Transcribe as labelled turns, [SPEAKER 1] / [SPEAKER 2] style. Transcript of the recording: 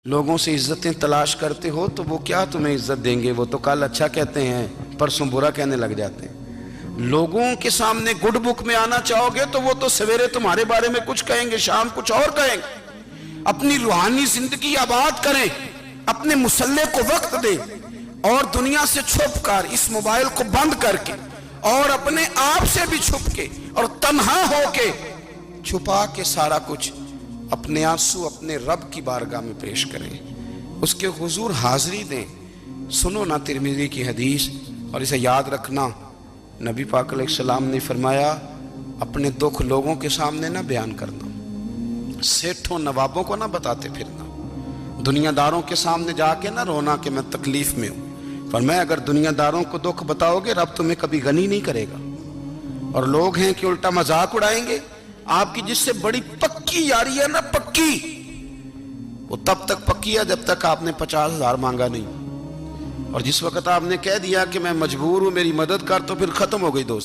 [SPEAKER 1] لوگوں سے عزتیں تلاش کرتے ہو تو وہ کیا تمہیں عزت دیں گے؟ وہ تو کل اچھا کہتے ہیں پرسوں برا کہنے لگ جاتے ہیں۔ لوگوں کے سامنے گڈ بک میں آنا چاہو گے تو وہ تو سویرے تمہارے بارے میں کچھ کہیں گے، شام کچھ اور کہیں گے۔ اپنی روحانی زندگی آباد کریں، اپنے مسلح کو وقت دیں، اور دنیا سے چھپ کر اس موبائل کو بند کر کے اور اپنے آپ سے بھی چھپ کے اور تنہا ہو کے چھپا کے سارا کچھ اپنے آنسو اپنے رب کی بارگاہ میں پیش کریں، اس کے حضور حاضری دیں۔ سنو نا ترمذی کی حدیث، اور اسے یاد رکھنا، نبی پاک علیہ السلام نے فرمایا اپنے دکھ لوگوں کے سامنے نہ بیان کرنا، سیٹھوں نوابوں کو نہ بتاتے پھرنا، دنیا داروں کے سامنے جا کے نہ رونا کہ میں تکلیف میں ہوں۔ فرمایا اگر دنیا داروں کو دکھ بتاؤ گے رب تمہیں کبھی غنی نہیں کرے گا، اور لوگ ہیں کہ الٹا مذاق اڑائیں گے۔ آپ کی جس سے بڑی پکی یاری ہے نا، پکی، وہ تب تک پکی ہے جب تک آپ نے 50,000 مانگا نہیں، اور جس وقت آپ نے کہہ دیا کہ میں مجبور ہوں میری مدد کر، تو پھر ختم ہو گئی دوست۔